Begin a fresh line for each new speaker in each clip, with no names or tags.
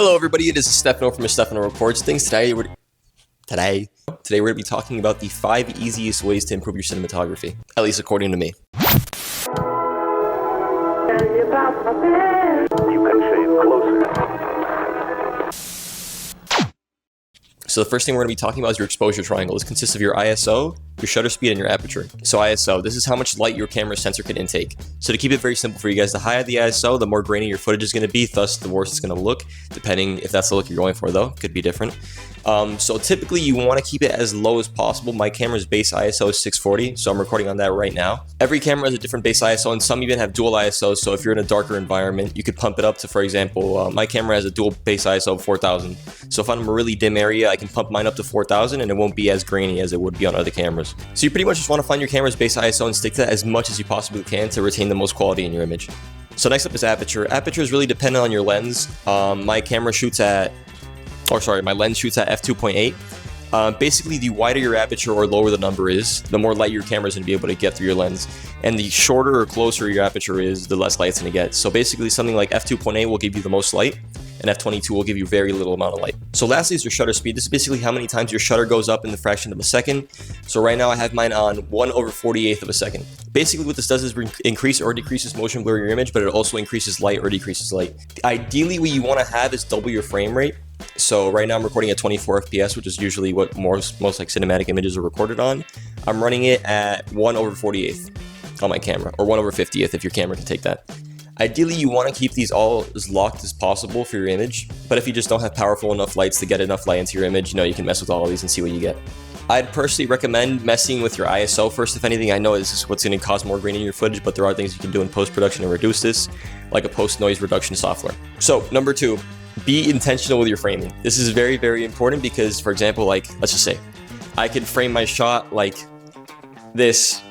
Hello everybody, it is Stefano from Stefano Records Things. Today we're going to be talking about the 5 easiest ways to improve your cinematography, at least according to me. You can shave closer. So the first thing we're going to be talking about is your exposure triangle. This consists of your ISO, your shutter speed, and your aperture. So ISO, this is how much light your camera sensor can intake. So to keep it very simple for you guys, the higher the ISO, the more grainy your footage is going to be, thus the worse it's going to look, depending if that's the look you're going for though, could be different. So typically you want to keep it as low as possible. My camera's base ISO is 640, so I'm recording on that right now. Every camera has a different base ISO, and some even have dual ISOs, so if you're in a darker environment, you could pump it up to, for example, my camera has a dual base ISO of 4000. So if I'm in a really dim area, I can pump mine up to 4000 and it won't be as grainy as it would be on other cameras. So you pretty much just want to find your camera's base ISO and stick to that as much as you possibly can to retain the most quality in your image. So next up is aperture. Aperture is really dependent on your lens. My lens shoots at f2.8. Basically, the wider your aperture or lower the number is, the more light your camera is going to be able to get through your lens. And the shorter or closer your aperture is, the less light it's going to get. So basically, something like f2.8 will give you the most light, and f22 will give you very little amount of light. So lastly is your shutter speed. This is basically how many times your shutter goes up in the fraction of a second. So right now I have mine on 1/48 of a second. Basically what this does is increase or decreases motion blur in your image, but it also increases light or decreases light. Ideally what you want to have is double your frame rate. So right now I'm recording at 24 FPS, which is usually what most like cinematic images are recorded on. I'm running it at 1/48 on my camera, or 1/50th if your camera can take that. Ideally, you want to keep these all as locked as possible for your image, but if you just don't have powerful enough lights to get enough light into your image, you can mess with all of these and see what you get. I'd personally recommend messing with your ISO first, if anything. I know this is what's going to cause more grain in your footage, but there are things you can do in post-production to reduce this, like a post-noise reduction software. So, number 2, be intentional with your framing. This is very, very important because, for example, let's just say, I could frame my shot like this,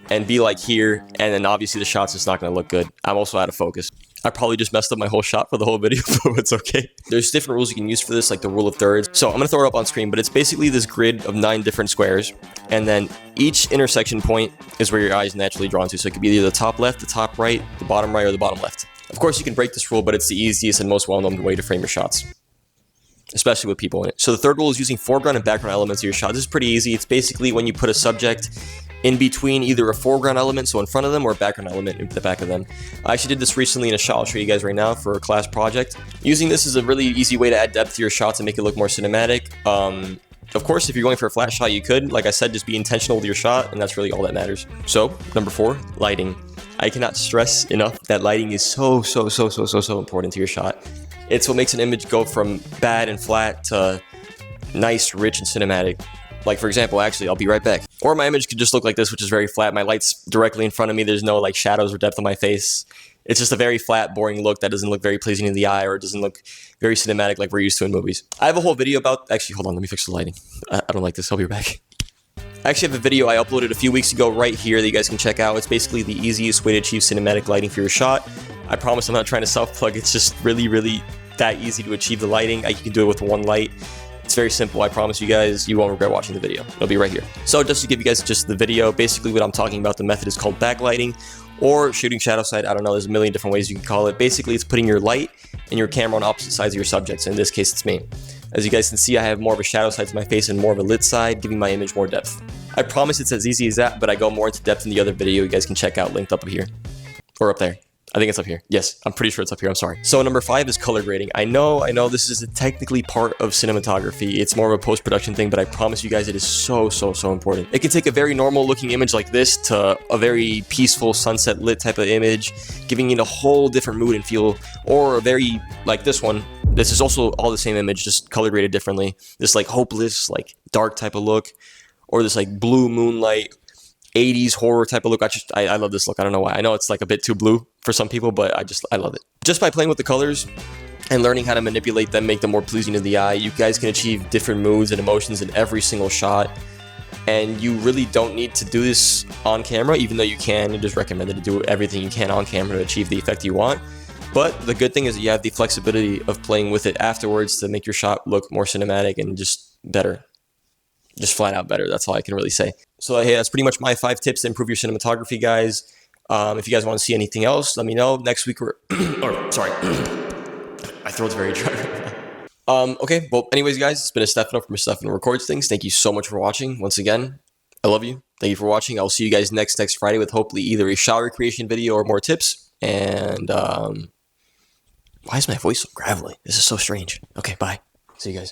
and be like here, and then obviously the shot's just not going to look good. I'm also out of focus. I probably just messed up my whole shot for the whole video, but it's okay. There's different rules you can use for this, like the rule of thirds. So I'm going to throw it up on screen, but it's basically this grid of 9 different squares, and then each intersection point is where your eye is naturally drawn to. So it could be either the top left, the top right, the bottom right, or the bottom left. Of course, you can break this rule, but it's the easiest and most well-known way to frame your shots, especially with people in it. So the third rule is using foreground and background elements of your shot. This is pretty easy. It's basically when you put a subject in between either a foreground element, so in front of them, or a background element in the back of them. I actually did this recently in a shot I'll show you guys right now for a class project. Using this is a really easy way to add depth to your shots and make it look more cinematic. Of course, if you're going for a flat shot, you could. Like I said, just be intentional with your shot, and that's really all that matters. So, number 4, lighting. I cannot stress enough that lighting is so important to your shot. It's what makes an image go from bad and flat to nice, rich, and cinematic. Like, for example, actually, I'll be right back. Or my image could just look like this, which is very flat. My light's directly in front of me. There's no shadows or depth on my face. It's just a very flat, boring look that doesn't look very pleasing to the eye, or it doesn't look very cinematic like we're used to in movies. I have a whole video about... Actually, hold on. Let me fix the lighting. I don't like this. I'll be back. I actually have a video I uploaded a few weeks ago right here that you guys can check out. It's basically the easiest way to achieve cinematic lighting for your shot. I promise I'm not trying to self-plug. It's just really that easy to achieve the lighting. You can do it with one light. It's very simple. I promise you guys, you won't regret watching the video. It'll be right here. So just to give you guys just the video, basically what I'm talking about, the method is called backlighting or shooting shadow side. I don't know. There's a million different ways you can call it. Basically, it's putting your light and your camera on opposite sides of your subjects. In this case, it's me. As you guys can see, I have more of a shadow side to my face and more of a lit side, giving my image more depth. I promise it's as easy as that, but I go more into depth in the other video you guys can check out, linked up here. Or up there. I think it's up here. Yes, I'm pretty sure it's up here. I'm sorry. So number 5 is color grading. I know this is technically part of cinematography. It's more of a post-production thing, but I promise you guys it is so important. It can take a very normal looking image like this to a very peaceful sunset lit type of image, giving it a whole different mood and feel, or a very, like this one. This is also all the same image, just color graded differently. This hopeless, dark type of look, or this blue moonlight, 80s horror type of look. I love this look. I don't know why. I know it's a bit too blue for some people, but I love it. Just by playing with the colors and learning how to manipulate them, make them more pleasing to the eye, you guys can achieve different moods and emotions in every single shot. And you really don't need to do this on camera, even though you can. It is recommended to do everything you can on camera to achieve the effect you want. But the good thing is that you have the flexibility of playing with it afterwards to make your shot look more cinematic and just better. Just flat out better. That's all I can really say. So hey, that's pretty much my 5 tips to improve your cinematography, guys. If you guys want to see anything else, let me know. Next week we're... or, sorry. My throat's very dry right now. Okay, well, anyways, guys, it's been a Stefano from Stefano Records Things. Thank you so much for watching. Once again, I love you. Thank you for watching. I'll see you guys next Friday with hopefully either a shower creation video or more tips. And why is my voice so gravelly? This is so strange. Okay, bye. See you guys.